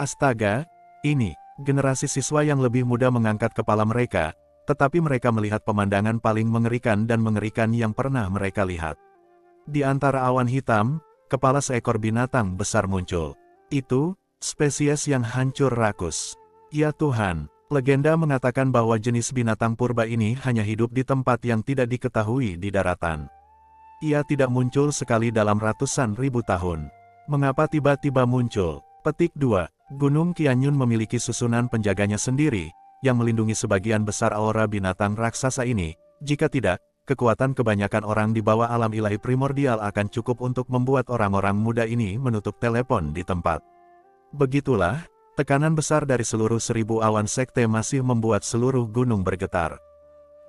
Astaga, ini, generasi siswa yang lebih muda mengangkat kepala mereka, tetapi mereka melihat pemandangan paling mengerikan dan mengerikan yang pernah mereka lihat. Di antara awan hitam, kepala seekor binatang besar muncul. Itu, spesies yang hancur rakus. Ya Tuhan, legenda mengatakan bahwa jenis binatang purba ini hanya hidup di tempat yang tidak diketahui di daratan. Ia tidak muncul sekali dalam ratusan ribu tahun. Mengapa tiba-tiba muncul? Petik 2. Gunung Qianyun memiliki susunan penjaganya sendiri, yang melindungi sebagian besar aura binatang raksasa ini. Jika tidak, kekuatan kebanyakan orang di bawah alam ilahi primordial akan cukup untuk membuat orang-orang muda ini menutup telepon di tempat. Begitulah, tekanan besar dari seluruh 1000 awan sekte masih membuat seluruh gunung bergetar.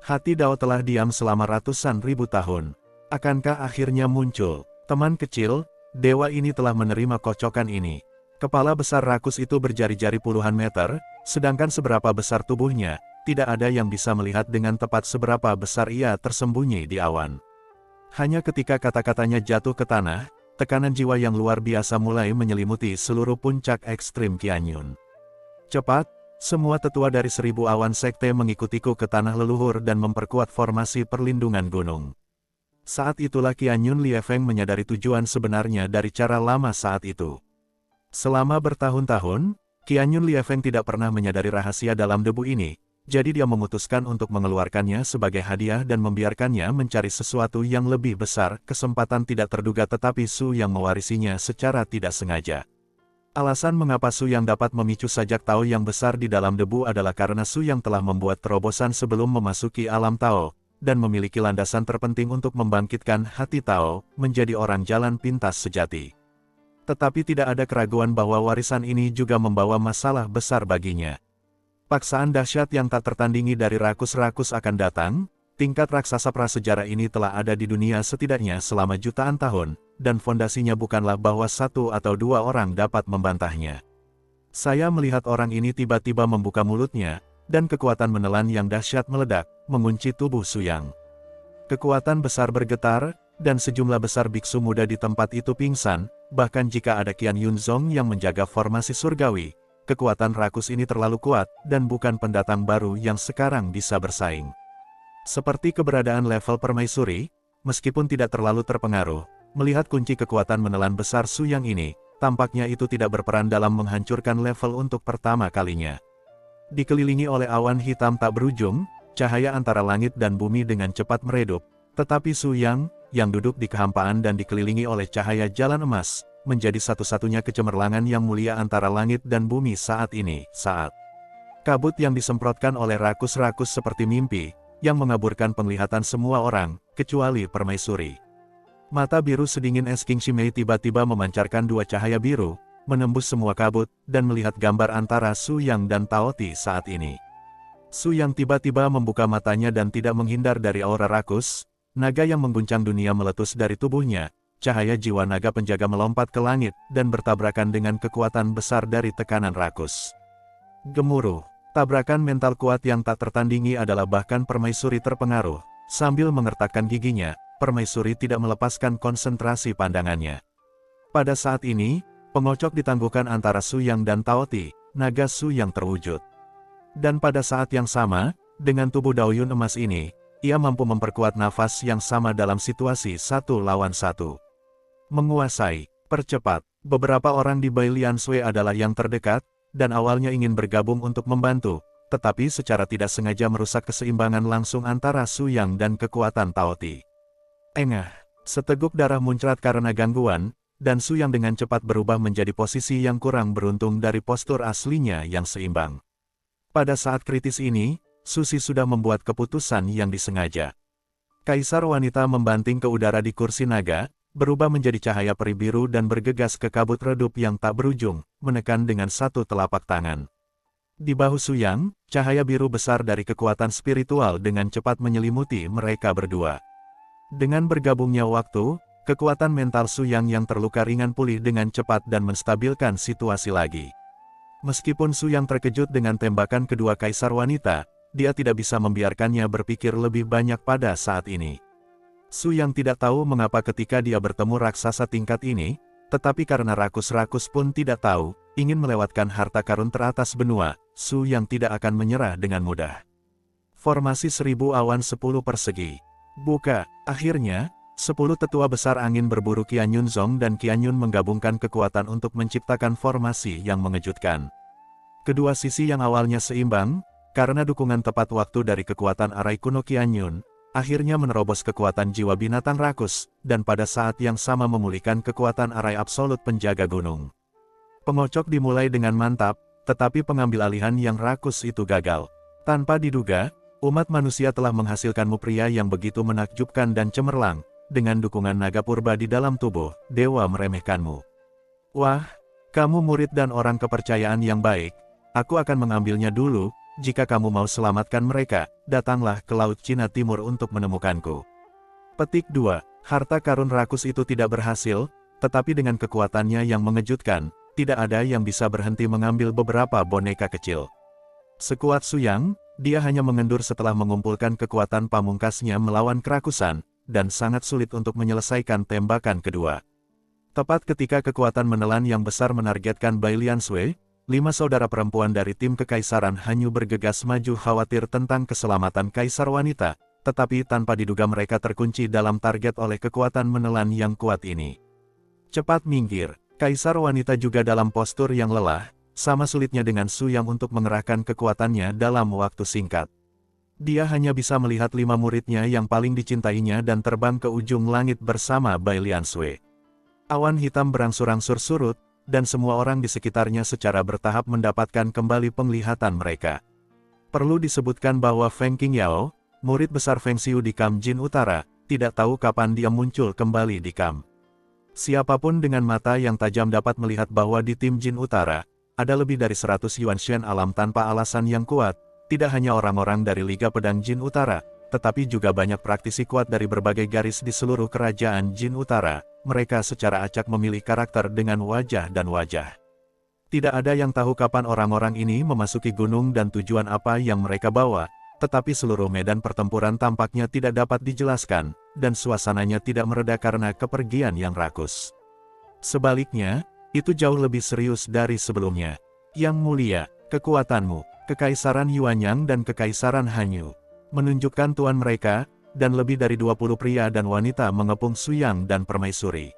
Hati Dao telah diam selama ratusan ribu tahun. Akankah akhirnya muncul? Teman kecil, dewa ini telah menerima kocokan ini. Kepala besar rakus itu berjari-jari puluhan meter, sedangkan seberapa besar tubuhnya, tidak ada yang bisa melihat dengan tepat seberapa besar ia tersembunyi di awan. Hanya ketika kata-katanya jatuh ke tanah, tekanan jiwa yang luar biasa mulai menyelimuti seluruh puncak ekstrim Qianyun. Cepat, semua tetua dari 1000 awan sekte mengikutiku ke tanah leluhur dan memperkuat formasi perlindungan gunung. Saat itulah Qianyun Liefeng menyadari tujuan sebenarnya dari cara lama saat itu. Selama bertahun-tahun, Qianyun Liefeng tidak pernah menyadari rahasia dalam debu ini, jadi dia memutuskan untuk mengeluarkannya sebagai hadiah dan membiarkannya mencari sesuatu yang lebih besar, kesempatan tidak terduga tetapi Su yang mewarisinya secara tidak sengaja. Alasan mengapa Su yang dapat memicu sajak Tao yang besar di dalam debu adalah karena Su yang telah membuat terobosan sebelum memasuki alam Tao, dan memiliki landasan terpenting untuk membangkitkan hati Tao, menjadi orang jalan pintas sejati. Tetapi tidak ada keraguan bahwa warisan ini juga membawa masalah besar baginya. Paksaan dahsyat yang tak tertandingi dari rakus-rakus akan datang, tingkat raksasa prasejarah ini telah ada di dunia setidaknya selama jutaan tahun, dan fondasinya bukanlah bahwa satu atau dua orang dapat membantahnya. Saya melihat orang ini tiba-tiba membuka mulutnya, dan kekuatan menelan yang dahsyat meledak, mengunci tubuh Su Yang. Kekuatan besar bergetar, dan sejumlah besar biksu muda di tempat itu pingsan, bahkan jika ada Qian Yunzong yang menjaga formasi surgawi, kekuatan rakus ini terlalu kuat, dan bukan pendatang baru yang sekarang bisa bersaing. Seperti keberadaan level permaisuri, meskipun tidak terlalu terpengaruh, melihat kunci kekuatan menelan besar Su Yang ini, tampaknya itu tidak berperan dalam menghancurkan level untuk pertama kalinya. Dikelilingi oleh awan hitam tak berujung, cahaya antara langit dan bumi dengan cepat meredup, tetapi Su Yang, yang duduk di kehampaan dan dikelilingi oleh cahaya jalan emas, menjadi satu-satunya kecemerlangan yang mulia antara langit dan bumi saat ini. Saat kabut yang disemprotkan oleh rakus-rakus seperti mimpi, yang mengaburkan penglihatan semua orang, kecuali permaisuri. Mata biru sedingin es King Shimei tiba-tiba memancarkan dua cahaya biru, menembus semua kabut, dan melihat gambar antara Su Yang dan Tao Ti saat ini. Su Yang tiba-tiba membuka matanya dan tidak menghindar dari aura rakus, naga yang mengguncang dunia meletus dari tubuhnya, cahaya jiwa naga penjaga melompat ke langit, dan bertabrakan dengan kekuatan besar dari tekanan rakus. Gemuruh, tabrakan mental kuat yang tak tertandingi adalah bahkan permaisuri terpengaruh, sambil mengertakkan giginya, permaisuri tidak melepaskan konsentrasi pandangannya. Pada saat ini, pengocok ditangguhkan antara Su Yang dan Tao Ti, naga Su Yang terwujud. Dan pada saat yang sama, dengan tubuh Daoyun emas ini, ia mampu memperkuat nafas yang sama dalam situasi 1 lawan 1. Menguasai, percepat, beberapa orang di Bailian Sui adalah yang terdekat, dan awalnya ingin bergabung untuk membantu, tetapi secara tidak sengaja merusak keseimbangan langsung antara Su Yang dan kekuatan Tao Ti. Engah, seteguk darah muncrat karena gangguan, dan Su Yang dengan cepat berubah menjadi posisi yang kurang beruntung dari postur aslinya yang seimbang. Pada saat kritis ini, Susi sudah membuat keputusan yang disengaja. Kaisar wanita membanting ke udara di kursi naga, berubah menjadi cahaya peri biru dan bergegas ke kabut redup yang tak berujung, menekan dengan satu telapak tangan. Di bahu Su Yang, cahaya biru besar dari kekuatan spiritual dengan cepat menyelimuti mereka berdua. Dengan bergabungnya waktu, kekuatan mental Su Yang terluka ringan pulih dengan cepat dan menstabilkan situasi lagi. Meskipun Su Yang terkejut dengan tembakan kedua kaisar wanita, dia tidak bisa membiarkannya berpikir lebih banyak pada saat ini. Su Yang tidak tahu mengapa ketika dia bertemu raksasa tingkat ini, Tetapi karena rakus-rakus pun tidak tahu, ingin melewatkan harta karun teratas benua, Su yang tidak akan menyerah dengan mudah. Formasi 1000 awan 10 persegi. Buka. Akhirnya, 10 tetua besar angin berburu Qian Yunzong dan Qian Yun menggabungkan kekuatan untuk menciptakan formasi yang mengejutkan. Kedua sisi yang awalnya seimbang, karena dukungan tepat waktu dari kekuatan arai kuno Qian Yun, akhirnya menerobos kekuatan jiwa binatang rakus, dan pada saat yang sama memulihkan kekuatan arai absolut penjaga gunung. Pengocok dimulai dengan mantap, tetapi pengambil alihan yang rakus itu gagal. Tanpa diduga, umat manusia telah menghasilkanmu pria yang begitu menakjubkan dan cemerlang, dengan dukungan naga purba di dalam tubuh, dewa meremehkanmu. Wah, kamu murid dan orang kepercayaan yang baik, aku akan mengambilnya dulu. Jika kamu mau selamatkan mereka, datanglah ke Laut Cina Timur untuk menemukanku. Petik 2. Harta karun rakus itu tidak berhasil, tetapi dengan kekuatannya yang mengejutkan, tidak ada yang bisa berhenti mengambil beberapa boneka kecil. Sekuat Suyang, dia hanya mengendur setelah mengumpulkan kekuatan pamungkasnya melawan kerakusan, dan sangat sulit untuk menyelesaikan tembakan kedua. Tepat ketika kekuatan menelan yang besar menargetkan Bai Liansui, 5 saudara perempuan dari tim kekaisaran Hanyu bergegas maju khawatir tentang keselamatan kaisar wanita, tetapi tanpa diduga mereka terkunci dalam target oleh kekuatan menelan yang kuat ini. Cepat minggir, kaisar wanita juga dalam postur yang lelah, sama sulitnya dengan Su Yang untuk mengerahkan kekuatannya dalam waktu singkat. Dia hanya bisa melihat 5 muridnya yang paling dicintainya dan terbang ke ujung langit bersama Bai Liansui. Awan hitam berangsur-angsur surut, dan semua orang di sekitarnya secara bertahap mendapatkan kembali penglihatan mereka. Perlu disebutkan bahwa Feng Qingyao, murid besar Feng Xiu di Kam Jin Utara, tidak tahu kapan dia muncul kembali di Kam. Siapapun dengan mata yang tajam dapat melihat bahwa di tim Jin Utara, ada lebih dari 100 Yuanshen alam tanpa alasan yang kuat, tidak hanya orang-orang dari Liga Pedang Jin Utara, tetapi juga banyak praktisi kuat dari berbagai garis di seluruh kerajaan Jin Utara. Mereka secara acak memilih karakter dengan wajah dan wajah. Tidak ada yang tahu kapan orang-orang ini memasuki gunung dan tujuan apa yang mereka bawa, tetapi seluruh medan pertempuran tampaknya tidak dapat dijelaskan, dan suasananya tidak mereda karena kepergian yang rakus. Sebaliknya, itu jauh lebih serius dari sebelumnya. Yang mulia, kekuatanmu, Kekaisaran Yuanyang dan Kekaisaran Hanyu, menunjukkan tuan mereka, dan lebih dari 20 pria dan wanita mengepung Suyang dan Permaisuri.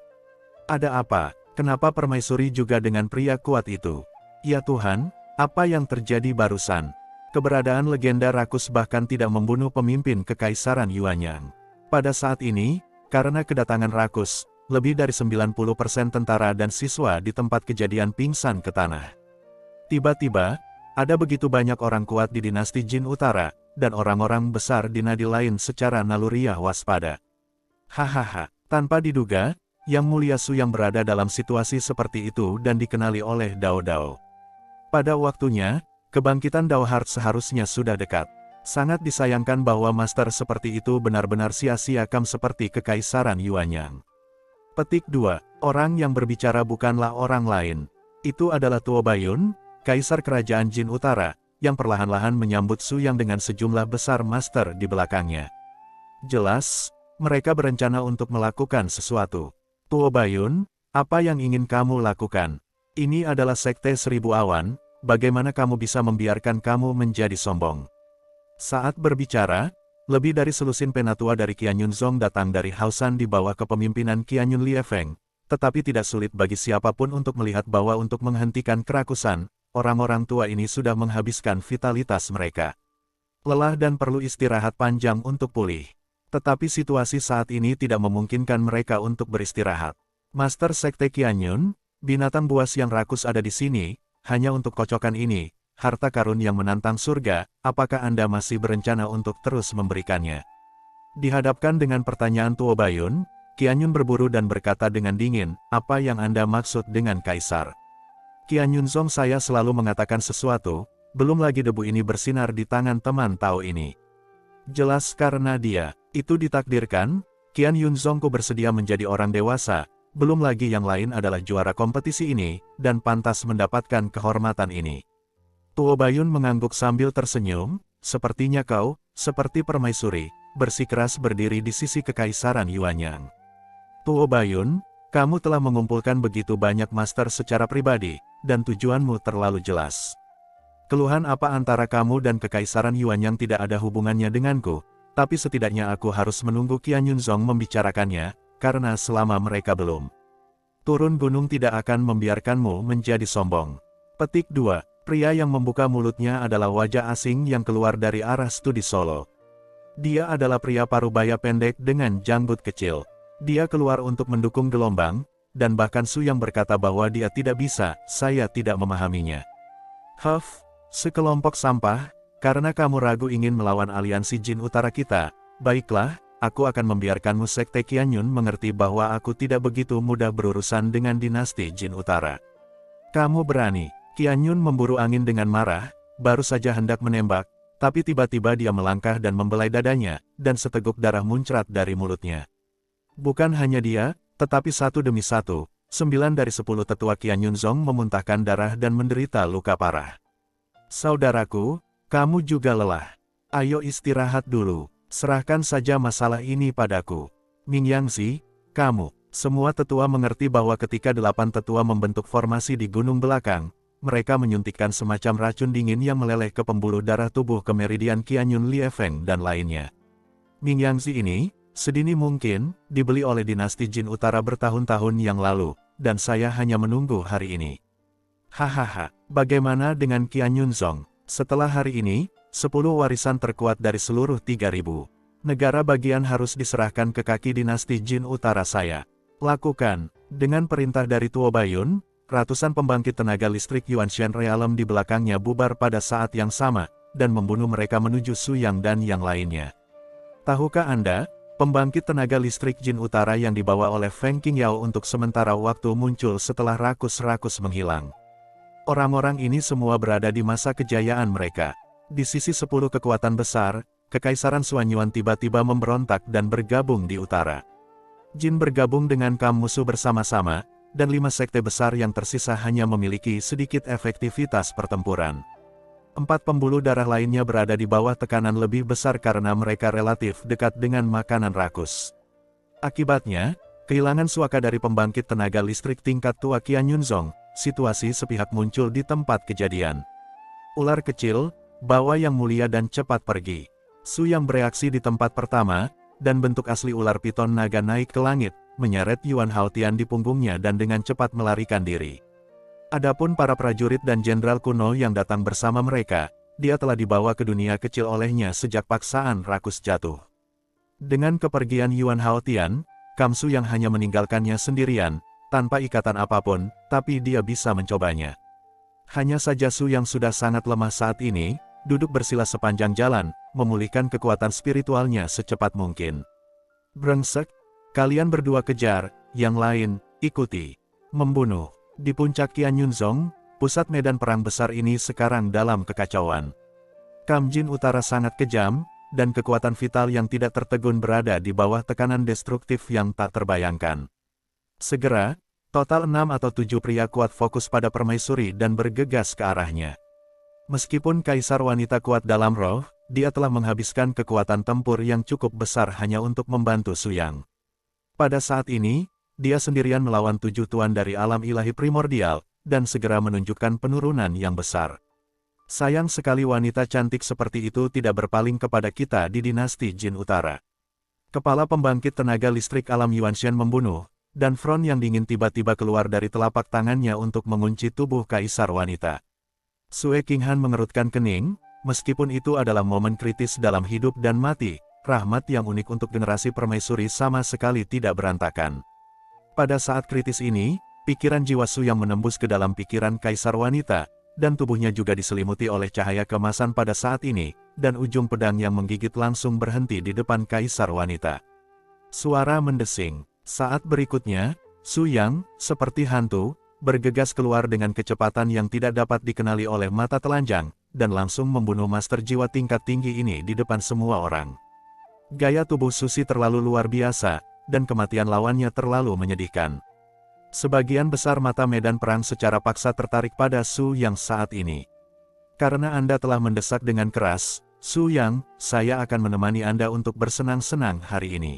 Ada apa? Kenapa Permaisuri juga dengan pria kuat itu? Ya Tuhan, apa yang terjadi barusan? Keberadaan legenda rakus bahkan tidak membunuh pemimpin Kekaisaran Yuanyang. Pada saat ini, karena kedatangan rakus, lebih dari 90% tentara dan siswa di tempat kejadian pingsan ke tanah. Tiba-tiba, ada begitu banyak orang kuat di dinasti Jin Utara, dan orang-orang besar di nadi lain secara naluriah waspada. Hahaha, tanpa diduga, Yang Mulia Su yang berada dalam situasi seperti itu dan dikenali oleh Dao Dao. Pada waktunya, kebangkitan Dao Heart seharusnya sudah dekat. Sangat disayangkan bahwa master seperti itu benar-benar sia-siakam seperti Kekaisaran Yuanyang. Petik 2. Orang yang berbicara bukanlah orang lain. Itu adalah Tuo Baiyun, Kaisar Kerajaan Jin Utara, yang perlahan-lahan menyambut Su Yang dengan sejumlah besar master di belakangnya. Jelas, mereka berencana untuk melakukan sesuatu. Tuo Baiyun, apa yang ingin kamu lakukan? Ini adalah Sekte Seribu Awan, bagaimana kamu bisa membiarkan kamu menjadi sombong? Saat berbicara, lebih dari selusin penatua dari Qian Yunzong datang dari Haosan di bawah kepemimpinan Qian Yun Liefeng, tetapi tidak sulit bagi siapapun untuk melihat bahwa untuk menghentikan kerakusan, orang-orang tua ini sudah menghabiskan vitalitas mereka. Lelah dan perlu istirahat panjang untuk pulih. Tetapi situasi saat ini tidak memungkinkan mereka untuk beristirahat. Master Sekte Qian Yun, binatang buas yang rakus ada di sini, hanya untuk kocokan ini, harta karun yang menantang surga, apakah Anda masih berencana untuk terus memberikannya? Dihadapkan dengan pertanyaan Tuo Baiyun, Qian Yun berburu dan berkata dengan dingin, apa yang Anda maksud dengan Kaisar? Qian Yunzong, saya selalu mengatakan sesuatu, belum lagi debu ini bersinar di tangan teman Tao ini. Jelas karena dia, itu ditakdirkan, Qian Yunzongku bersedia menjadi orang dewasa, belum lagi yang lain adalah juara kompetisi ini, dan pantas mendapatkan kehormatan ini. Tuo Baiyun mengangguk sambil tersenyum, sepertinya kau, seperti permaisuri, bersikeras berdiri di sisi Kekaisaran Yuanyang. Tuo Baiyun, Kamu telah mengumpulkan begitu banyak master secara pribadi, dan tujuanmu terlalu jelas. Keluhan apa antara kamu dan Kekaisaran Yuan yang tidak ada hubungannya denganku, tapi setidaknya aku harus menunggu Qian Yunzong membicarakannya, karena selama mereka belum turun gunung tidak akan membiarkanmu menjadi sombong. Petik 2. Pria yang membuka mulutnya adalah wajah asing yang keluar dari arah studi Solo. Dia adalah pria parubaya pendek dengan janggut kecil. Dia keluar untuk mendukung gelombang, dan bahkan Su yang berkata bahwa dia tidak bisa, saya tidak memahaminya. Huff, sekelompok sampah, karena kamu ragu ingin melawan aliansi Jin Utara kita, baiklah, aku akan membiarkanmu Sekte Qianyun mengerti bahwa aku tidak begitu mudah berurusan dengan dinasti Jin Utara. Kamu berani. Qianyun memburu angin dengan marah, baru saja hendak menembak, tapi tiba-tiba dia melangkah dan membelai dadanya, dan seteguk darah muncrat dari mulutnya. Bukan hanya dia, tetapi satu demi satu, 9 dari 10 tetua Qian Yunzong memuntahkan darah dan menderita luka parah. Saudaraku, kamu juga lelah. Ayo istirahat dulu, serahkan saja masalah ini padaku. Ming Yangzi, kamu, semua tetua mengerti bahwa ketika 8 tetua membentuk formasi di gunung belakang, mereka menyuntikkan semacam racun dingin yang meleleh ke pembuluh darah tubuh ke meridian Qianyun Liefeng dan lainnya. Ming Yangzi ini, sedini mungkin, dibeli oleh dinasti Jin Utara bertahun-tahun yang lalu, dan saya hanya menunggu hari ini. Hahaha, bagaimana dengan Qian Yunzong? Setelah hari ini, 10 warisan terkuat dari seluruh 3000 negara bagian harus diserahkan ke kaki dinasti Jin Utara saya. Lakukan, dengan perintah dari Tuo Bayun, ratusan pembangkit tenaga listrik Yuanshan Realm di belakangnya bubar pada saat yang sama, dan membunuh mereka menuju Suyang dan yang lainnya. Tahukah Anda? Pembangkit tenaga listrik Jin Utara yang dibawa oleh Feng Qingyao untuk sementara waktu muncul setelah rakus-rakus menghilang. Orang-orang ini semua berada di masa kejayaan mereka. Di sisi 10 kekuatan besar, Kekaisaran Suanyuan tiba-tiba memberontak dan bergabung di utara. Jin bergabung dengan Kam musuh bersama-sama, dan 5 sekte besar yang tersisa hanya memiliki sedikit efektivitas pertempuran. 4 pembuluh darah lainnya berada di bawah tekanan lebih besar karena mereka relatif dekat dengan makanan rakus. Akibatnya, kehilangan suaka dari pembangkit tenaga listrik tingkat tua Qian Yunzong, situasi sepihak muncul di tempat kejadian. Ular kecil, bawa yang mulia dan cepat pergi. Su yang bereaksi di tempat pertama, dan bentuk asli ular piton naga naik ke langit, menyeret Yuan Haotian di punggungnya dan dengan cepat melarikan diri. Adapun para prajurit dan jenderal kuno yang datang bersama mereka, dia telah dibawa ke dunia kecil olehnya sejak paksaan rakus jatuh. Dengan kepergian Yuan Haotian, Kam Su yang hanya meninggalkannya sendirian, tanpa ikatan apapun, tapi dia bisa mencobanya. Hanya saja Su yang sudah sangat lemah saat ini, duduk bersila sepanjang jalan, memulihkan kekuatan spiritualnya secepat mungkin. Brengsek, kalian berdua kejar, yang lain, ikuti. Membunuh. Di puncak Qian Yunzong, pusat medan perang besar ini sekarang dalam kekacauan. Kam Jin Utara sangat kejam, dan kekuatan vital yang tidak tertegun berada di bawah tekanan destruktif yang tak terbayangkan. Segera, total 6 atau 7 pria kuat fokus pada permaisuri dan bergegas ke arahnya. Meskipun kaisar wanita kuat dalam roh, dia telah menghabiskan kekuatan tempur yang cukup besar hanya untuk membantu Suyang. Pada saat ini, dia sendirian melawan 7 tuan dari alam ilahi primordial, dan segera menunjukkan penurunan yang besar. Sayang sekali wanita cantik seperti itu tidak berpaling kepada kita di dinasti Jin Utara. Kepala pembangkit tenaga listrik alam Yuanshan membunuh, dan front yang dingin tiba-tiba keluar dari telapak tangannya untuk mengunci tubuh kaisar wanita. Sue Qinghan mengerutkan kening, meskipun itu adalah momen kritis dalam hidup dan mati, rahmat yang unik untuk generasi permaisuri sama sekali tidak berantakan. Pada saat kritis ini, pikiran jiwa Su yang menembus ke dalam pikiran kaisar wanita, dan tubuhnya juga diselimuti oleh cahaya kemasan pada saat ini, dan ujung pedang yang menggigit langsung berhenti di depan kaisar wanita. Suara mendesing. Saat berikutnya, Su Yang, seperti hantu, bergegas keluar dengan kecepatan yang tidak dapat dikenali oleh mata telanjang, dan langsung membunuh master jiwa tingkat tinggi ini di depan semua orang. Gaya tubuh Susi terlalu luar biasa, dan kematian lawannya terlalu menyedihkan. Sebagian besar mata medan perang secara paksa tertarik pada Su Yang saat ini. Karena Anda telah mendesak dengan keras, Su Yang, saya akan menemani Anda untuk bersenang-senang hari ini.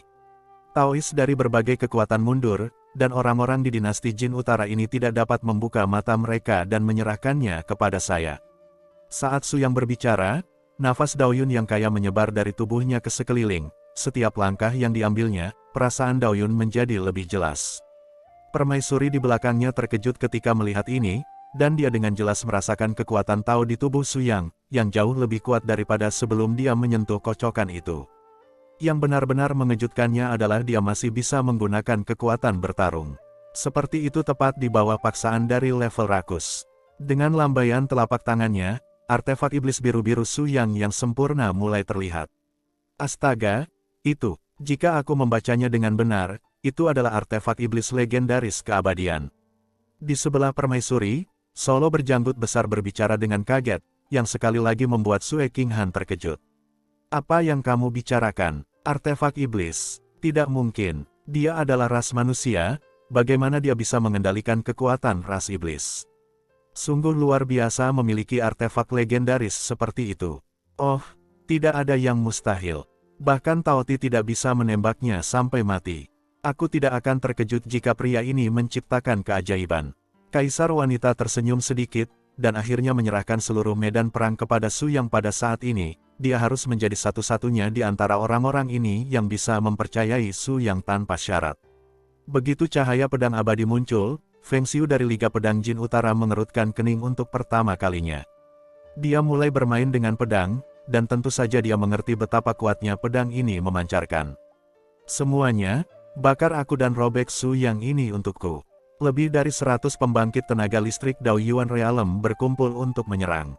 Taois dari berbagai kekuatan mundur, dan orang-orang di dinasti Jin Utara ini tidak dapat membuka mata mereka dan menyerahkannya kepada saya. Saat Su Yang berbicara, nafas Daoyun yang kaya menyebar dari tubuhnya ke sekeliling. Setiap langkah yang diambilnya, perasaan Daoyun menjadi lebih jelas. Permaisuri di belakangnya terkejut ketika melihat ini, dan dia dengan jelas merasakan kekuatan Tao di tubuh Su Yang, yang jauh lebih kuat daripada sebelum dia menyentuh kocokan itu. Yang benar-benar mengejutkannya adalah dia masih bisa menggunakan kekuatan bertarung. Seperti itu tepat di bawah paksaan dari level rakus. Dengan lambaian telapak tangannya, artefak iblis biru-biru Su Yang yang sempurna mulai terlihat. Astaga, itu, jika aku membacanya dengan benar, itu adalah artefak iblis legendaris keabadian. Di sebelah permaisuri, Solo berjanggut besar berbicara dengan kaget, yang sekali lagi membuat Sue King Han terkejut. Apa yang kamu bicarakan? Artefak iblis? Tidak mungkin. Dia adalah ras manusia, bagaimana dia bisa mengendalikan kekuatan ras iblis? Sungguh luar biasa memiliki artefak legendaris seperti itu. Oh, tidak ada yang mustahil. Bahkan Tao Ti tidak bisa menembaknya sampai mati. Aku tidak akan terkejut jika pria ini menciptakan keajaiban. Kaisar wanita tersenyum sedikit, dan akhirnya menyerahkan seluruh medan perang kepada Su Yang pada saat ini. Dia harus menjadi satu-satunya di antara orang-orang ini yang bisa mempercayai Su Yang tanpa syarat. Begitu cahaya pedang abadi muncul, Feng Xiu dari Liga Pedang Jin Utara mengerutkan kening untuk pertama kalinya. Dia mulai bermain dengan pedang, dan tentu saja dia mengerti betapa kuatnya pedang ini memancarkan. Semuanya, bakar aku dan robek Su Yang ini untukku. Lebih dari 100 pembangkit tenaga listrik Dao Yuan Realm berkumpul untuk menyerang.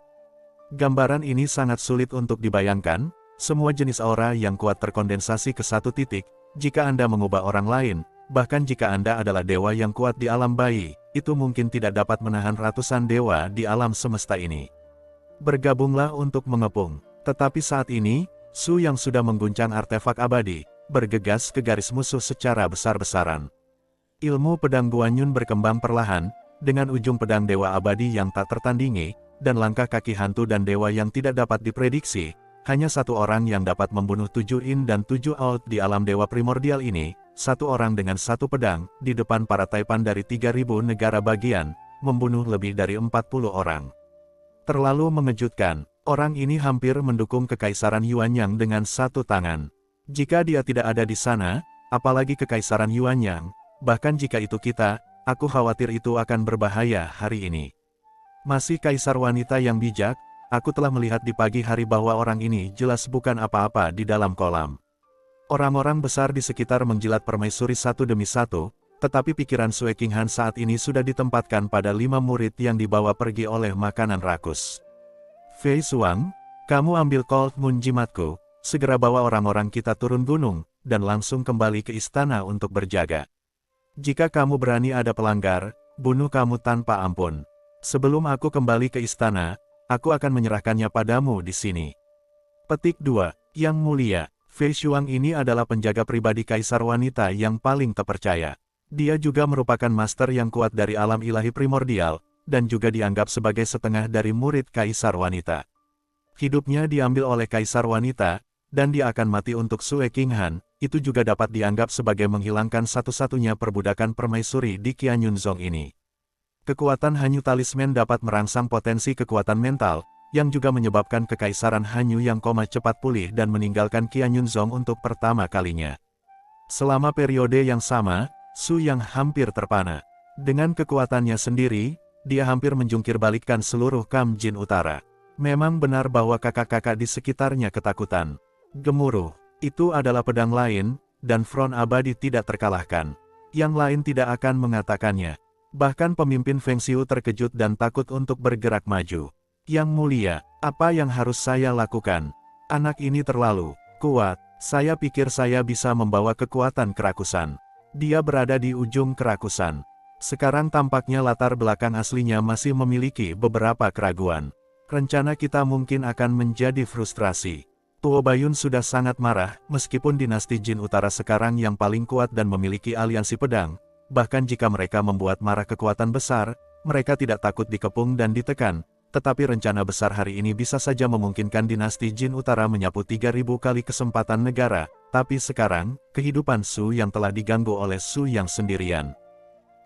Gambaran ini sangat sulit untuk dibayangkan, semua jenis aura yang kuat terkondensasi ke satu titik. Jika Anda mengubah orang lain, bahkan jika Anda adalah dewa yang kuat di alam bayi, itu mungkin tidak dapat menahan ratusan dewa di alam semesta ini. Bergabunglah untuk mengepung. Tetapi saat ini, Su yang sudah mengguncang artefak abadi, bergegas ke garis musuh secara besar-besaran. Ilmu pedang Guanyun berkembang perlahan, dengan ujung pedang dewa abadi yang tak tertandingi, dan langkah kaki hantu dan dewa yang tidak dapat diprediksi. Hanya satu orang yang dapat membunuh 7 in dan 7 out di alam dewa primordial ini, satu orang dengan satu pedang, di depan para taipan dari 3000 negara bagian, membunuh lebih dari 40 orang. Terlalu mengejutkan, orang ini hampir mendukung kekaisaran Yuanyang dengan satu tangan. Jika dia tidak ada di sana, apalagi kekaisaran Yuanyang, bahkan jika itu kita, aku khawatir itu akan berbahaya hari ini. Masih kaisar wanita yang bijak, aku telah melihat di pagi hari bahwa orang ini jelas bukan apa-apa di dalam kolam. Orang-orang besar di sekitar menjilat permaisuri satu demi satu, tetapi pikiran Sue King Han saat ini sudah ditempatkan pada 5 murid yang dibawa pergi oleh makanan rakus. Fei Suang, kamu ambil Cold Moon jimatku, segera bawa orang-orang kita turun gunung, dan langsung kembali ke istana untuk berjaga. Jika kamu berani ada pelanggar, bunuh kamu tanpa ampun. Sebelum aku kembali ke istana, aku akan menyerahkannya padamu di sini. Petik 2. Yang mulia, Fei Shuang ini adalah penjaga pribadi kaisar wanita yang paling terpercaya. Dia juga merupakan master yang kuat dari alam ilahi primordial, dan juga dianggap sebagai setengah dari murid kaisar wanita. Hidupnya diambil oleh kaisar wanita, dan dia akan mati untuk Sue King Han. Itu juga dapat dianggap sebagai menghilangkan satu-satunya perbudakan permaisuri di Qianyunzong ini. Kekuatan Hanyu Talisman dapat merangsang potensi kekuatan mental, yang juga menyebabkan kekaisaran Hanyu yang koma cepat pulih dan meninggalkan Qianyunzong untuk pertama kalinya. Selama periode yang sama, Su yang hampir terpana. Dengan kekuatannya sendiri, dia hampir menjungkir balikkan seluruh Kam Jin Utara. Memang benar bahwa kakak-kakak di sekitarnya ketakutan. Gemuruh. Itu adalah pedang lain, dan front abadi tidak terkalahkan. Yang lain tidak akan mengatakannya. Bahkan pemimpin Feng Xiu terkejut dan takut untuk bergerak maju. Yang mulia, apa yang harus saya lakukan? Anak ini terlalu kuat. Saya pikir saya bisa membawa kekuatan kerakusan. Dia berada di ujung kerakusan. Sekarang tampaknya latar belakang aslinya masih memiliki beberapa keraguan. Rencana kita mungkin akan menjadi frustrasi. Tuo Bayun sudah sangat marah, meskipun dinasti Jin Utara sekarang yang paling kuat dan memiliki aliansi pedang. Bahkan jika mereka membuat marah kekuatan besar, mereka tidak takut dikepung dan ditekan. tetapi rencana besar hari ini bisa saja memungkinkan dinasti Jin Utara menyapu 3.000 kali kesempatan negara, tapi sekarang, kehidupan Su Yang telah diganggu oleh Su Yang sendirian.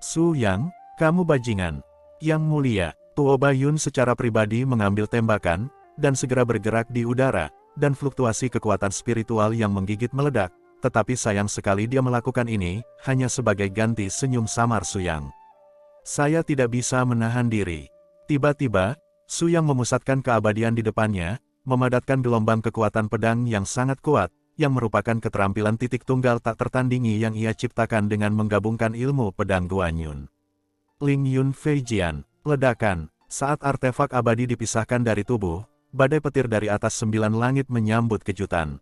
Su Yang, kamu bajingan. Yang mulia, Tuo Bayun secara pribadi mengambil tembakan, dan segera bergerak di udara, dan fluktuasi kekuatan spiritual yang menggigit meledak, tetapi sayang sekali dia melakukan ini, hanya sebagai ganti senyum samar Su Yang. Saya tidak bisa menahan diri. Tiba-tiba, Su Yang memusatkan keabadian di depannya, memadatkan gelombang kekuatan pedang yang sangat kuat, yang merupakan keterampilan titik tunggal tak tertandingi yang ia ciptakan dengan menggabungkan ilmu pedang Guan Yun. Ling Yun Fei Jian, ledakan, saat artefak abadi dipisahkan dari tubuh, badai petir dari atas 9 langit menyambut kejutan.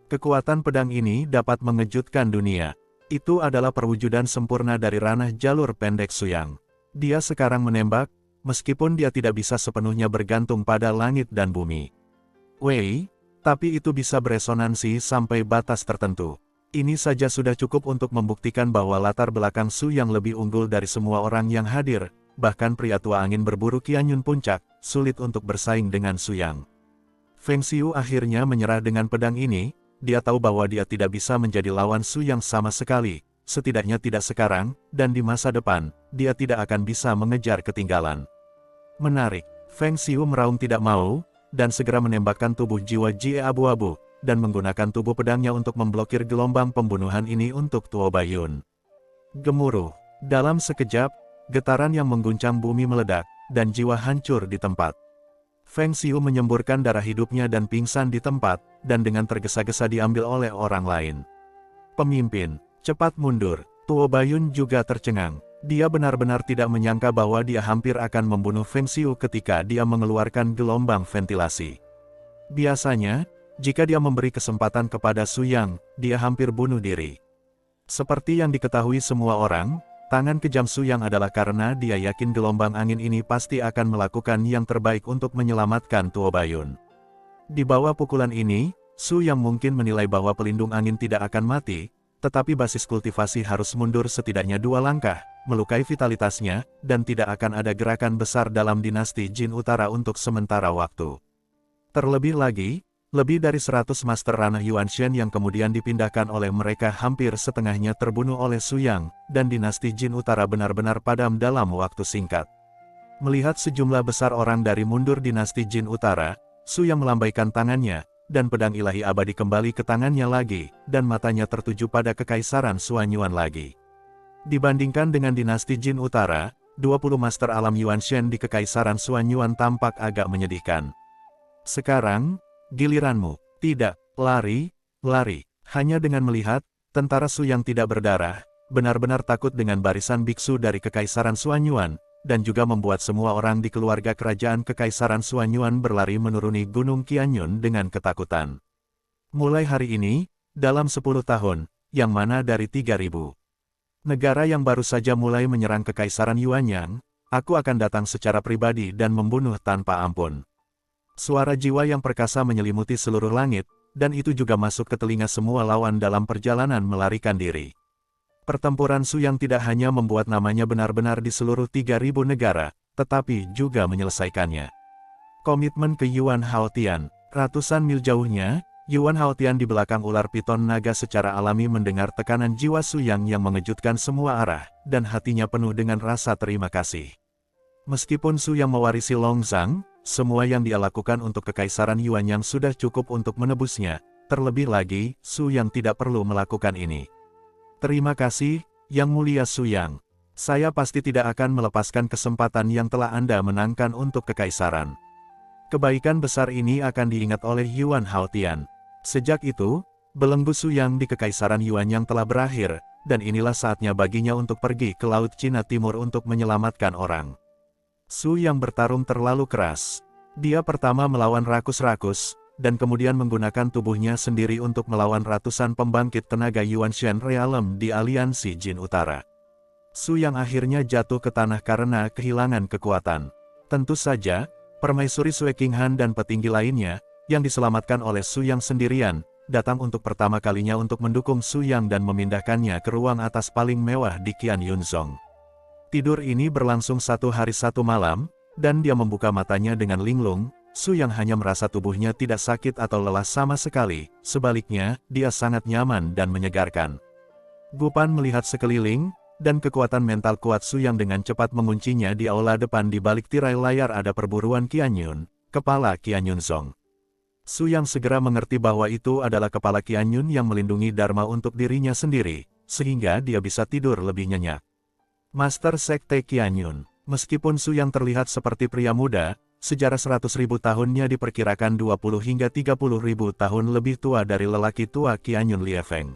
Kekuatan pedang ini dapat mengejutkan dunia. Itu adalah perwujudan sempurna dari ranah jalur pendek Su Yang. Dia sekarang menembak, meskipun dia tidak bisa sepenuhnya bergantung pada langit dan bumi. Wei, tapi itu bisa beresonansi sampai batas tertentu. Ini saja sudah cukup untuk membuktikan bahwa latar belakang Su Yang lebih unggul dari semua orang yang hadir, bahkan pria tua angin berburu Qianyun Puncak, sulit untuk bersaing dengan Su Yang. Feng Xiu akhirnya menyerah dengan pedang ini, dia tahu bahwa dia tidak bisa menjadi lawan Su Yang sama sekali, setidaknya tidak sekarang, dan di masa depan, dia tidak akan bisa mengejar ketinggalan. Menarik, Feng Xiu meraung tidak mau, dan segera menembakkan tubuh jiwa Jie abu-abu, dan menggunakan tubuh pedangnya untuk memblokir gelombang pembunuhan ini untuk Tuo Bayun. Gemuruh, dalam sekejap, getaran yang mengguncang bumi meledak, dan jiwa hancur di tempat. Feng Xiu menyemburkan darah hidupnya dan pingsan di tempat, dan dengan tergesa-gesa diambil oleh orang lain. Pemimpin, cepat mundur. Tuo Bayun juga tercengang. Dia benar-benar tidak menyangka bahwa dia hampir akan membunuh Feng Xiu ketika dia mengeluarkan gelombang ventilasi. Biasanya, jika dia memberi kesempatan kepada Su Yang, dia hampir bunuh diri. Seperti yang diketahui semua orang, tangan kejam Su Yang adalah karena dia yakin gelombang angin ini pasti akan melakukan yang terbaik untuk menyelamatkan Tuo Bayun. Di bawah pukulan ini, Su Yang mungkin menilai bahwa pelindung angin tidak akan mati, tetapi basis kultivasi harus mundur setidaknya 2 langkah, melukai vitalitasnya, dan tidak akan ada gerakan besar dalam dinasti Jin Utara untuk sementara waktu. Terlebih lagi, lebih dari 100 master ranah Yuanshen yang kemudian dipindahkan oleh mereka hampir setengahnya terbunuh oleh Su Yang, dan dinasti Jin Utara benar-benar padam dalam waktu singkat. Melihat sejumlah besar orang dari mundur dinasti Jin Utara, Su Yang melambaikan tangannya, dan pedang ilahi abadi kembali ke tangannya lagi, dan matanya tertuju pada kekaisaran Suanyuan lagi. Dibandingkan dengan dinasti Jin Utara, 20 master alam Yuanshen di kekaisaran Suanyuan tampak agak menyedihkan. Sekarang, giliranmu. Tidak, lari, lari. Hanya dengan melihat, tentara Su Yang tidak berdarah, benar-benar takut dengan barisan biksu dari kekaisaran Suanyuan, dan juga membuat semua orang di keluarga kerajaan kekaisaran Suanyuan berlari menuruni Gunung Qianyun dengan ketakutan. Mulai hari ini, dalam 10 tahun, yang mana dari 3.000 negara yang baru saja mulai menyerang kekaisaran Yuanyang, aku akan datang secara pribadi dan membunuh tanpa ampun. Suara jiwa yang perkasa menyelimuti seluruh langit, dan itu juga masuk ke telinga semua lawan dalam perjalanan melarikan diri. Pertempuran Su Yang tidak hanya membuat namanya benar-benar di seluruh 3.000 negara, tetapi juga menyelesaikannya. Komitmen ke Yuan Haotian. Ratusan mil jauhnya, Yuan Haotian di belakang ular piton naga secara alami mendengar tekanan jiwa Su Yang yang mengejutkan semua arah, dan hatinya penuh dengan rasa terima kasih. Meskipun Su Yang mewarisi Longzang, semua yang dia lakukan untuk kekaisaran Yuanyang sudah cukup untuk menebusnya, terlebih lagi, Su Yang tidak perlu melakukan ini. Terima kasih, Yang Mulia Su Yang. Saya pasti tidak akan melepaskan kesempatan yang telah Anda menangkan untuk kekaisaran. Kebaikan besar ini akan diingat oleh Yuan Haotian. Sejak itu, belenggu Su Yang di kekaisaran Yuanyang telah berakhir, dan inilah saatnya baginya untuk pergi ke Laut Cina Timur untuk menyelamatkan orang. Su Yang bertarung terlalu keras. Dia pertama melawan rakus-rakus, dan kemudian menggunakan tubuhnya sendiri untuk melawan ratusan pembangkit tenaga Yuanshen Realem di aliansi Jin Utara. Su Yang akhirnya jatuh ke tanah karena kehilangan kekuatan. Tentu saja, permaisuri Sui Qinghan dan petinggi lainnya, yang diselamatkan oleh Su Yang sendirian, datang untuk pertama kalinya untuk mendukung Su Yang dan memindahkannya ke ruang atas paling mewah di Qianyunzong. Tidur ini berlangsung 1 hari 1 malam, dan dia membuka matanya dengan linglung. Su Yang hanya merasa tubuhnya tidak sakit atau lelah sama sekali, sebaliknya, dia sangat nyaman dan menyegarkan. Gu Pan melihat sekeliling, dan kekuatan mental kuat Su Yang dengan cepat menguncinya di aula depan. Di balik tirai layar ada perburuan Qian Yun, kepala Qian Yun Song. Su Yang segera mengerti bahwa itu adalah kepala Qian Yun yang melindungi Dharma untuk dirinya sendiri, sehingga dia bisa tidur lebih nyenyak. Master Sekte Qian Yun, meskipun Su Yang terlihat seperti pria muda, sejarah 100.000 tahunnya diperkirakan 20 hingga 30.000 tahun lebih tua dari lelaki tua Qian Yun Liefeng.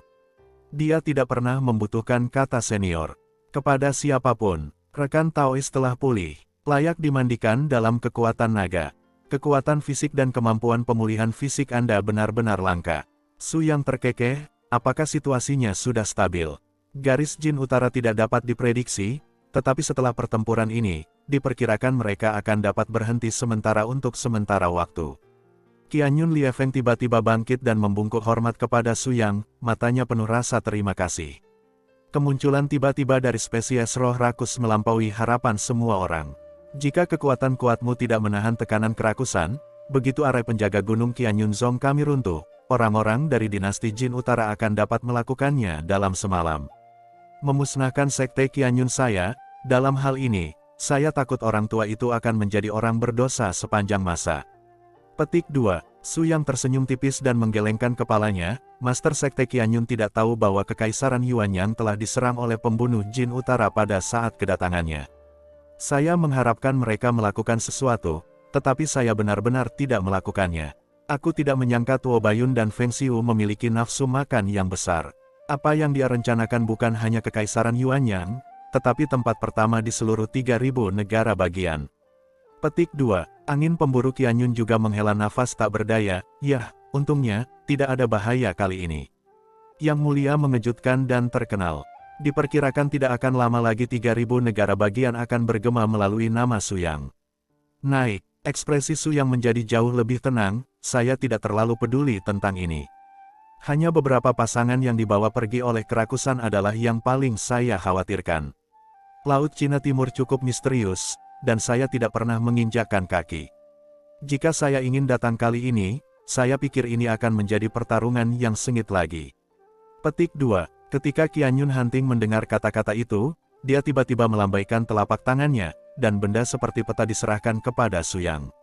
Dia tidak pernah membutuhkan kata senior. Kepada siapapun, rekan Taois telah pulih, layak dimandikan dalam kekuatan naga. Kekuatan fisik dan kemampuan pemulihan fisik Anda benar-benar langka. Su Yang terkekeh, apakah situasinya sudah stabil? Garis Jin Utara tidak dapat diprediksi, tetapi setelah pertempuran ini, diperkirakan mereka akan dapat berhenti sementara untuk sementara waktu. Qian Yun Liefeng tiba-tiba bangkit dan membungkuk hormat kepada Su Yang, matanya penuh rasa terima kasih. Kemunculan tiba-tiba dari spesies roh rakus melampaui harapan semua orang. Jika kekuatan kuatmu tidak menahan tekanan kerakusan, begitu arai penjaga gunung Qian Yun Zong kami runtuh, orang-orang dari dinasti Jin Utara akan dapat melakukannya dalam semalam. Memusnahkan sekte Qian Yun saya, dalam hal ini, saya takut orang tua itu akan menjadi orang berdosa sepanjang masa. Petik 2. Su Yang tersenyum tipis dan menggelengkan kepalanya. Master Sekte Qian Yun tidak tahu bahwa Kekaisaran Yuanyang telah diserang oleh pembunuh Jin Utara pada saat kedatangannya. Saya mengharapkan mereka melakukan sesuatu, tetapi saya benar-benar tidak melakukannya. Aku tidak menyangka Tuo Bayun dan Feng Xiu memiliki nafsu makan yang besar. Apa yang dia rencanakan bukan hanya Kekaisaran Yuanyang, tetapi tempat pertama di seluruh 3.000 negara bagian. Petik 2. Angin pemburu Qian Yun juga menghela nafas tak berdaya. Yah, untungnya, tidak ada bahaya kali ini. Yang Mulia mengejutkan dan terkenal. Diperkirakan tidak akan lama lagi 3.000 negara bagian akan bergema melalui nama Su Yang. Naik, ekspresi Su Yang menjadi jauh lebih tenang. Saya tidak terlalu peduli tentang ini. Hanya beberapa pasangan yang dibawa pergi oleh kerakusan adalah yang paling saya khawatirkan. Laut Cina Timur cukup misterius, dan saya tidak pernah menginjakkan kaki. Jika saya ingin datang kali ini, saya pikir ini akan menjadi pertarungan yang sengit lagi. Petik 2. Ketika Qian Yun Hanting mendengar kata-kata itu, dia tiba-tiba melambaikan telapak tangannya, dan benda seperti peta diserahkan kepada Su Yang.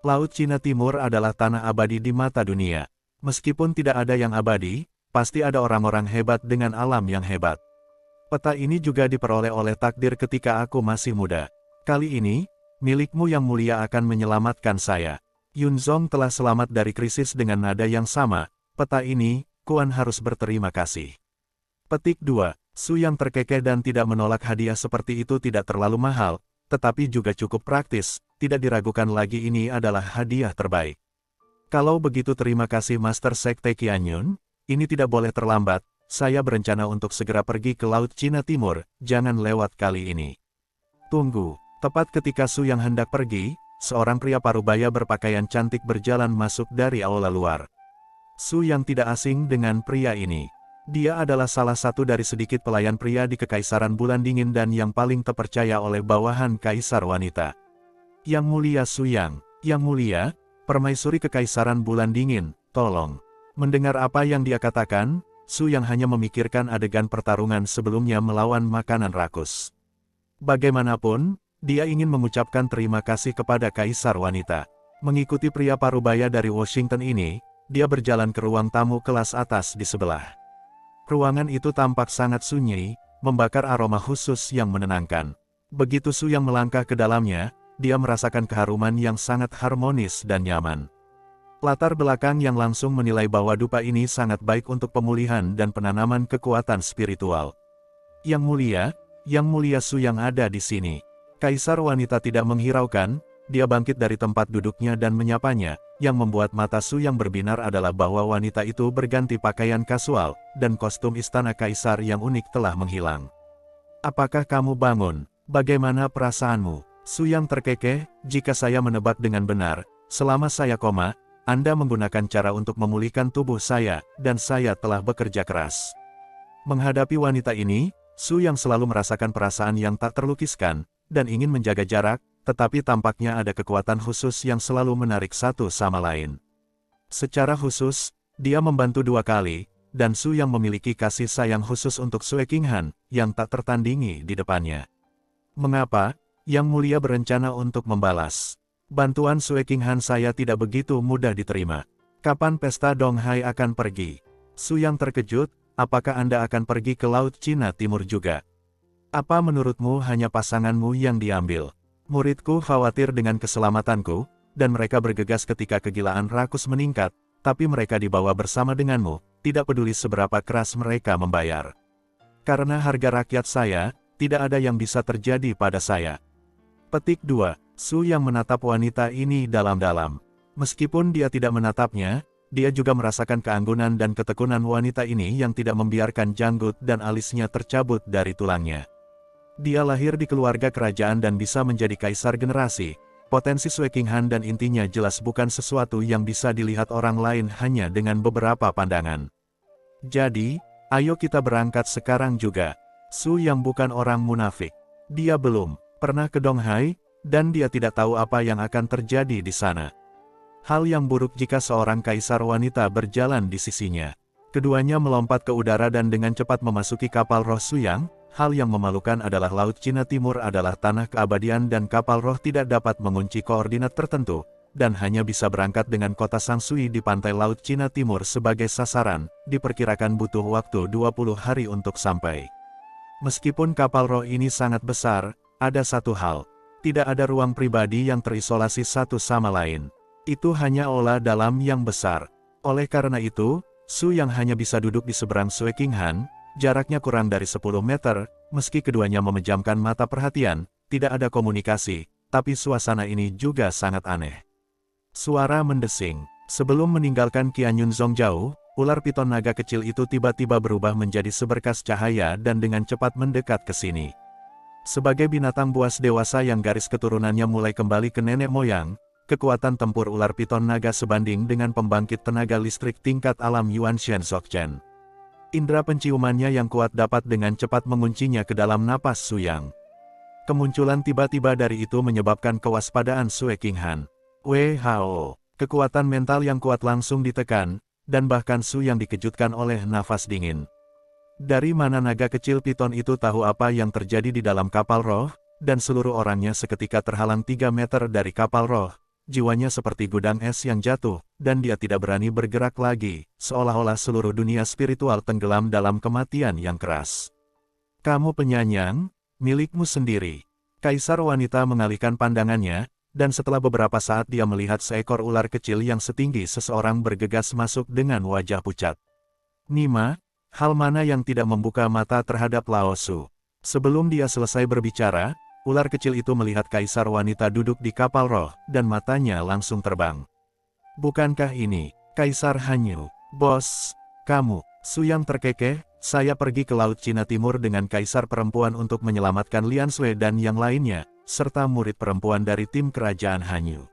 Laut Cina Timur adalah tanah abadi di mata dunia. Meskipun tidak ada yang abadi, pasti ada orang-orang hebat dengan alam yang hebat. Peta ini juga diperoleh oleh takdir ketika aku masih muda. Kali ini, milikmu Yang Mulia akan menyelamatkan saya. Yun Zong telah selamat dari krisis dengan nada yang sama. Peta ini, Kuan harus berterima kasih. Petik 2. Su Yang terkekeh dan tidak menolak hadiah seperti itu tidak terlalu mahal, tetapi juga cukup praktis. Tidak diragukan lagi ini adalah hadiah terbaik. Kalau begitu terima kasih Master Sekte Qian Yun, ini tidak boleh terlambat. Saya berencana untuk segera pergi ke Laut Cina Timur, jangan lewat kali ini. Tunggu. Tepat ketika Su Yang hendak pergi, seorang pria parubaya berpakaian cantik berjalan masuk dari aula luar. Su Yang tidak asing dengan pria ini. Dia adalah salah satu dari sedikit pelayan pria di Kekaisaran Bulan Dingin dan yang paling terpercaya oleh bawahan Kaisar Wanita. Yang Mulia Su Yang, Yang Mulia, Permaisuri Kekaisaran Bulan Dingin, tolong. Mendengar apa yang dia katakan, Su Yang hanya memikirkan adegan pertarungan sebelumnya melawan makanan rakus. Bagaimanapun, dia ingin mengucapkan terima kasih kepada Kaisar Wanita. Mengikuti pria parubaya dari Washington ini, dia berjalan ke ruang tamu kelas atas di sebelah. Ruangan itu tampak sangat sunyi, membakar aroma khusus yang menenangkan. Begitu Su Yang melangkah ke dalamnya, dia merasakan keharuman yang sangat harmonis dan nyaman. Latar belakang yang langsung menilai bahwa dupa ini sangat baik untuk pemulihan dan penanaman kekuatan spiritual. Yang Mulia Su Yang ada di sini. Kaisar Wanita tidak menghiraukan, dia bangkit dari tempat duduknya dan menyapanya. Yang membuat mata Su Yang berbinar adalah bahwa wanita itu berganti pakaian kasual, dan kostum istana kaisar yang unik telah menghilang. Apakah kamu bangun? Bagaimana perasaanmu? Su Yang terkekeh, jika saya menebak dengan benar, selama saya koma, Anda menggunakan cara untuk memulihkan tubuh saya, dan saya telah bekerja keras. Menghadapi wanita ini, Su Yang selalu merasakan perasaan yang tak terlukiskan, dan ingin menjaga jarak, tetapi tampaknya ada kekuatan khusus yang selalu menarik satu sama lain. Secara khusus, dia membantu 2 kali, dan Su yang memiliki kasih sayang khusus untuk Sue Qinghan, yang tak tertandingi di depannya. Mengapa? Yang Mulia berencana untuk membalas. Bantuan Sue Qinghan saya tidak begitu mudah diterima. Kapan pesta Donghai akan pergi? Su yang terkejut, apakah Anda akan pergi ke Laut Cina Timur juga? Apa menurutmu hanya pasanganmu yang diambil? Muridku khawatir dengan keselamatanku, dan mereka bergegas ketika kegilaan rakus meningkat, tapi mereka dibawa bersama denganmu, tidak peduli seberapa keras mereka membayar. Karena harga rakyat saya, tidak ada yang bisa terjadi pada saya. Petik 2. Su yang menatap wanita ini dalam-dalam. Meskipun dia tidak menatapnya, dia juga merasakan keanggunan dan ketekunan wanita ini yang tidak membiarkan janggut dan alisnya tercabut dari tulangnya. Dia lahir di keluarga kerajaan dan bisa menjadi kaisar generasi. Potensi Sue Qinghan dan intinya jelas bukan sesuatu yang bisa dilihat orang lain hanya dengan beberapa pandangan. Jadi, ayo kita berangkat sekarang juga. Su yang bukan orang munafik. Dia belum pernah ke Donghai, dan dia tidak tahu apa yang akan terjadi di sana. Hal yang buruk jika seorang kaisar wanita berjalan di sisinya. Keduanya melompat ke udara dan dengan cepat memasuki kapal roh Suyang. Hal yang memalukan adalah Laut Cina Timur adalah tanah keabadian dan kapal roh tidak dapat mengunci koordinat tertentu, dan hanya bisa berangkat dengan kota Sangsui di pantai Laut Cina Timur sebagai sasaran, diperkirakan butuh waktu 20 hari untuk sampai. Meskipun kapal roh ini sangat besar, ada satu hal. Tidak ada ruang pribadi yang terisolasi satu sama lain. Itu hanya olah dalam yang besar. Oleh karena itu, Su yang hanya bisa duduk di seberang Sue Qinghan, jaraknya kurang dari 10 meter, meski keduanya memejamkan mata perhatian, tidak ada komunikasi, tapi suasana ini juga sangat aneh. Suara mendesing. Sebelum meninggalkan Qianyun Zongjao, ular piton naga kecil itu tiba-tiba berubah menjadi seberkas cahaya dan dengan cepat mendekat ke sini. Sebagai binatang buas dewasa yang garis keturunannya mulai kembali ke nenek moyang, kekuatan tempur ular piton naga sebanding dengan pembangkit tenaga listrik tingkat alam Yuanshen Zokchen. Indra penciumannya yang kuat dapat dengan cepat menguncinya ke dalam napas Suyang. Kemunculan tiba-tiba dari itu menyebabkan kewaspadaan Sue Qinghan. WHO, kekuatan mental yang kuat langsung ditekan, dan bahkan Su yang dikejutkan oleh nafas dingin. Dari mana naga kecil piton itu tahu apa yang terjadi di dalam kapal roh, dan seluruh orangnya seketika terhalang 3 meter dari kapal roh. Jiwanya seperti gudang es yang jatuh, dan dia tidak berani bergerak lagi, seolah-olah seluruh dunia spiritual tenggelam dalam kematian yang keras. Kamu penyanyang, milikmu sendiri. Kaisar wanita mengalihkan pandangannya, dan setelah beberapa saat dia melihat seekor ular kecil yang setinggi seseorang bergegas masuk dengan wajah pucat. Nima, hal mana yang tidak membuka mata terhadap Lao Su? Sebelum dia selesai berbicara, ular kecil itu melihat kaisar wanita duduk di kapal roh, dan matanya langsung terbang. Bukankah ini, Kaisar Hanyu? Bos, kamu, Su yang terkekeh, saya pergi ke Laut Cina Timur dengan kaisar perempuan untuk menyelamatkan Lian Sui dan yang lainnya, serta murid perempuan dari tim kerajaan Hanyu.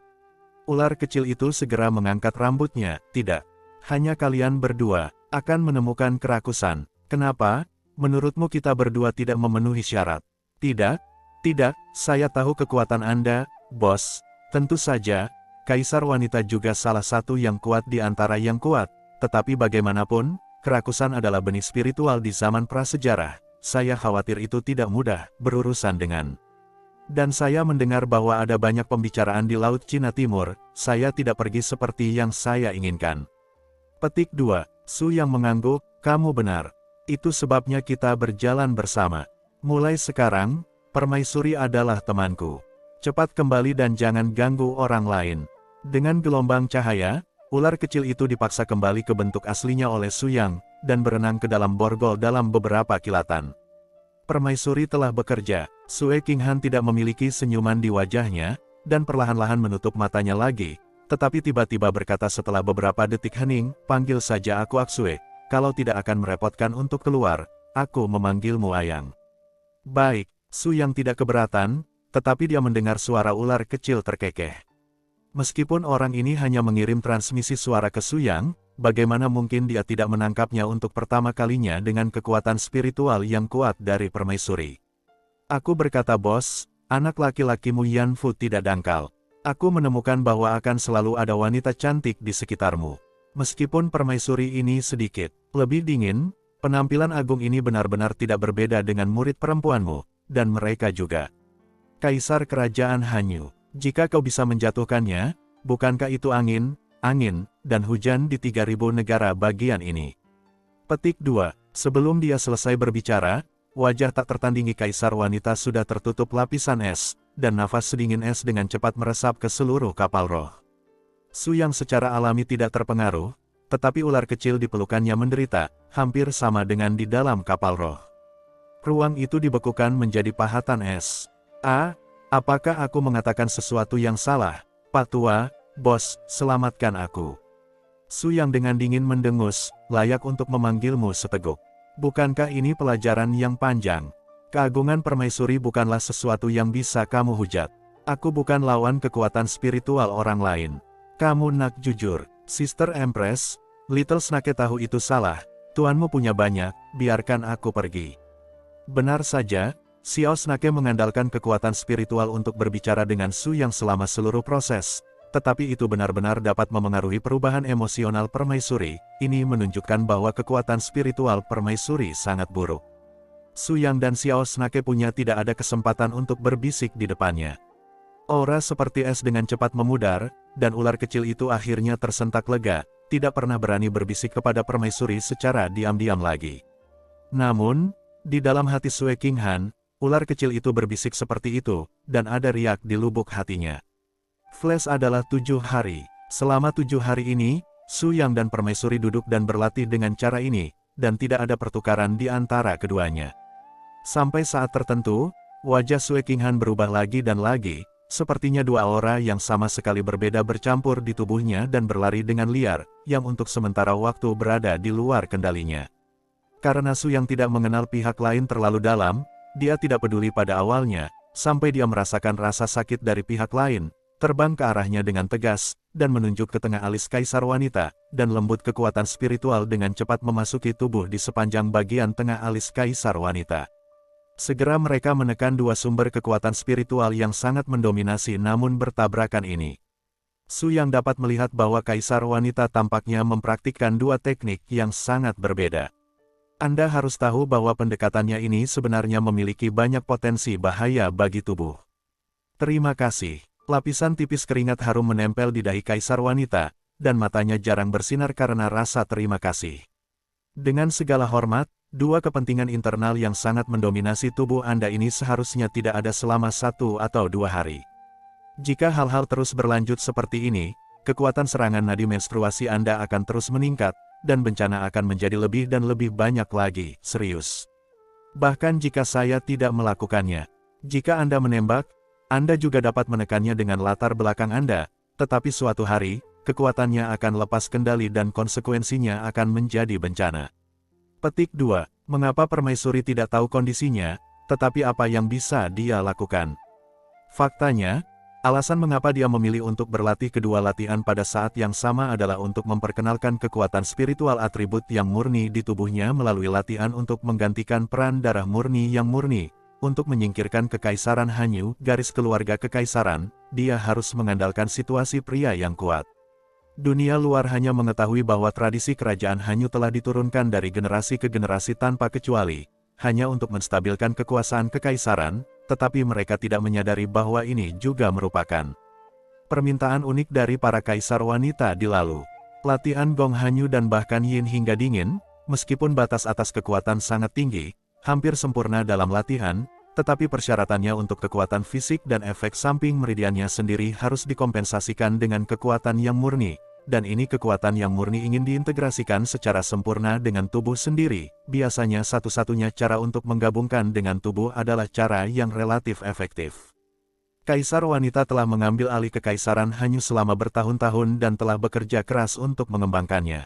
Ular kecil itu segera mengangkat rambutnya, tidak. Hanya kalian berdua, akan menemukan kerakusan. Kenapa? Menurutmu kita berdua tidak memenuhi syarat? Tidak? Tidak, saya tahu kekuatan Anda, bos. Tentu saja, kaisar wanita juga salah satu yang kuat di antara yang kuat. Tetapi bagaimanapun, kerakusan adalah benih spiritual di zaman prasejarah. Saya khawatir itu tidak mudah berurusan dengan. Dan saya mendengar bahwa ada banyak pembicaraan di Laut Cina Timur. Saya tidak pergi seperti yang saya inginkan. Petik 2. Su yang mengangguk, kamu benar. Itu sebabnya kita berjalan bersama. Mulai sekarang, Permaisuri adalah temanku. Cepat kembali dan jangan ganggu orang lain. Dengan gelombang cahaya, ular kecil itu dipaksa kembali ke bentuk aslinya oleh Suyang, dan berenang ke dalam borgol dalam beberapa kilatan. Permaisuri telah bekerja. Sue Qinghan tidak memiliki senyuman di wajahnya, dan perlahan-lahan menutup matanya lagi, tetapi tiba-tiba berkata setelah beberapa detik hening, panggil saja aku Aksue, kalau tidak akan merepotkan untuk keluar, aku memanggilmu Ayang. Baik. Su yang tidak keberatan, tetapi dia mendengar suara ular kecil terkekeh. Meskipun orang ini hanya mengirim transmisi suara ke Suyang, bagaimana mungkin dia tidak menangkapnya untuk pertama kalinya dengan kekuatan spiritual yang kuat dari Permaisuri. Aku berkata bos, anak laki-lakimu Yan Fu tidak dangkal. Aku menemukan bahwa akan selalu ada wanita cantik di sekitarmu. Meskipun permaisuri ini sedikit lebih dingin, penampilan agung ini benar-benar tidak berbeda dengan murid perempuanmu, dan mereka juga. Kaisar Kerajaan Hanyu, jika kau bisa menjatuhkannya, bukankah itu angin, dan hujan di 3000 negara bagian ini? Petik 2. Sebelum dia selesai berbicara, wajah tak tertandingi kaisar wanita sudah tertutup lapisan es, dan nafas sedingin es dengan cepat meresap ke seluruh kapal roh. Su yang secara alami tidak terpengaruh, tetapi ular kecil di pelukannya menderita, hampir sama dengan di dalam kapal roh. Ruang itu dibekukan menjadi pahatan es. Apakah aku mengatakan sesuatu yang salah? Pak Tua, bos, selamatkan aku. Su yang dengan dingin mendengus, layak untuk memanggilmu seteguk. Bukankah ini pelajaran yang panjang? Keagungan permaisuri bukanlah sesuatu yang bisa kamu hujat. Aku bukan lawan kekuatan spiritual orang lain. Kamu nak jujur, Sister Empress. Little Snake tahu itu salah. Tuanmu punya banyak, biarkan aku pergi. Benar saja, Xiao Snake mengandalkan kekuatan spiritual untuk berbicara dengan Su yang selama seluruh proses. Tetapi itu benar-benar dapat memengaruhi perubahan emosional permaisuri. Ini menunjukkan bahwa kekuatan spiritual permaisuri sangat buruk. Su Yang dan Xiao Snake punya tidak ada kesempatan untuk berbisik di depannya. Aura seperti es dengan cepat memudar, dan ular kecil itu akhirnya tersentak lega, tidak pernah berani berbisik kepada permaisuri secara diam-diam lagi. Namun, di dalam hati Sue Qinghan, ular kecil itu berbisik seperti itu, dan ada riak di lubuk hatinya. Flash adalah 7 hari. Selama 7 hari ini, Su Yang dan permaisuri duduk dan berlatih dengan cara ini, dan tidak ada pertukaran di antara keduanya. Sampai saat tertentu, wajah Sue Qinghan berubah lagi dan lagi, sepertinya dua aura yang sama sekali berbeda bercampur di tubuhnya dan berlari dengan liar, yang untuk sementara waktu berada di luar kendalinya. Karena Su Yang tidak mengenal pihak lain terlalu dalam, dia tidak peduli pada awalnya, sampai dia merasakan rasa sakit dari pihak lain, terbang ke arahnya dengan tegas, dan menunjuk ke tengah alis kaisar wanita, dan lembut kekuatan spiritual dengan cepat memasuki tubuh di sepanjang bagian tengah alis kaisar wanita. Segera mereka menekan dua sumber kekuatan spiritual yang sangat mendominasi namun bertabrakan ini. Su Yang dapat melihat bahwa kaisar wanita tampaknya mempraktikkan dua teknik yang sangat berbeda. Anda harus tahu bahwa pendekatannya ini sebenarnya memiliki banyak potensi bahaya bagi tubuh. Terima kasih. Lapisan tipis keringat harum menempel di dahi kaisar wanita, dan matanya jarang bersinar karena rasa terima kasih. Dengan segala hormat, dua kepentingan internal yang sangat mendominasi tubuh Anda ini seharusnya tidak ada selama 1 atau 2 hari. Jika hal-hal terus berlanjut seperti ini, kekuatan serangan nadi menstruasi Anda akan terus meningkat, dan bencana akan menjadi lebih dan lebih banyak lagi, serius. Bahkan jika saya tidak melakukannya. Jika Anda menembak, Anda juga dapat menekannya dengan latar belakang Anda, tetapi suatu hari, kekuatannya akan lepas kendali dan konsekuensinya akan menjadi bencana. Petik 2. Mengapa permaisuri tidak tahu kondisinya, tetapi apa yang bisa dia lakukan? Faktanya, alasan mengapa dia memilih untuk berlatih kedua latihan pada saat yang sama adalah untuk memperkenalkan kekuatan spiritual atribut yang murni di tubuhnya melalui latihan untuk menggantikan peran darah murni yang murni. Untuk menyingkirkan kekaisaran Hanyu, garis keluarga kekaisaran, dia harus mengandalkan situasi pria yang kuat. Dunia luar hanya mengetahui bahwa tradisi kerajaan Hanyu telah diturunkan dari generasi ke generasi tanpa kecuali, hanya untuk menstabilkan kekuasaan kekaisaran, tetapi mereka tidak menyadari bahwa ini juga merupakan permintaan unik dari para kaisar wanita di lalu. Latihan Gong Hanyu dan bahkan Yin hingga dingin, meskipun batas atas kekuatan sangat tinggi, hampir sempurna dalam latihan, tetapi persyaratannya untuk kekuatan fisik dan efek samping meridiannya sendiri harus dikompensasikan dengan kekuatan yang murni, dan ini kekuatan yang murni ingin diintegrasikan secara sempurna dengan tubuh sendiri. Biasanya satu-satunya cara untuk menggabungkan dengan tubuh adalah cara yang relatif efektif. Kaisar wanita telah mengambil alih kekaisaran Hanyu selama bertahun-tahun dan telah bekerja keras untuk mengembangkannya.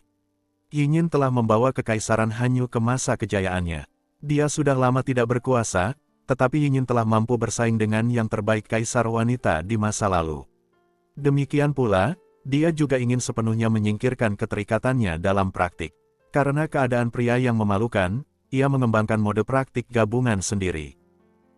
Yinyin telah membawa kekaisaran Hanyu ke masa kejayaannya. Dia sudah lama tidak berkuasa, tetapi Yinyin telah mampu bersaing dengan yang terbaik kaisar wanita di masa lalu. Demikian pula, dia juga ingin sepenuhnya menyingkirkan keterikatannya dalam praktik. Karena keadaan pria yang memalukan, ia mengembangkan mode praktik gabungan sendiri.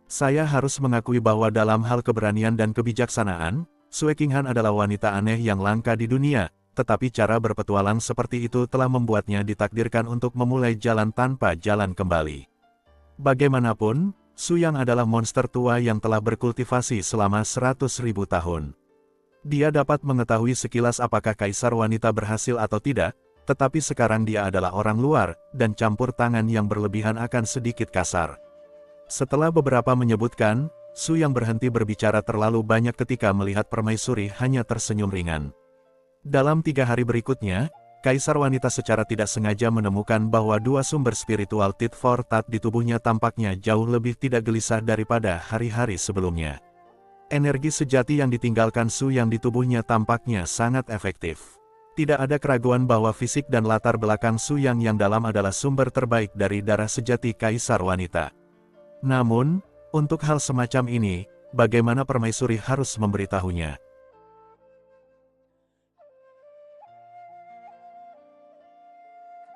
Saya harus mengakui bahwa dalam hal keberanian dan kebijaksanaan, Sue Qinghan adalah wanita aneh yang langka di dunia, tetapi cara berpetualang seperti itu telah membuatnya ditakdirkan untuk memulai jalan tanpa jalan kembali. Bagaimanapun, Su Yang adalah monster tua yang telah berkultivasi selama 100.000 tahun. Dia dapat mengetahui sekilas apakah kaisar wanita berhasil atau tidak, tetapi sekarang dia adalah orang luar, dan campur tangan yang berlebihan akan sedikit kasar. Setelah beberapa menyebutkan, Su Yang berhenti berbicara terlalu banyak ketika melihat permaisuri hanya tersenyum ringan. Dalam 3 hari berikutnya, kaisar wanita secara tidak sengaja menemukan bahwa 2 sumber spiritual tit for tat di tubuhnya tampaknya jauh lebih tidak gelisah daripada hari-hari sebelumnya. Energi sejati yang ditinggalkan Su Yang di tubuhnya tampaknya sangat efektif. Tidak ada keraguan bahwa fisik dan latar belakang Su Yang dalam adalah sumber terbaik dari darah sejati kaisar wanita. Namun, untuk hal semacam ini, bagaimana permaisuri harus memberitahunya?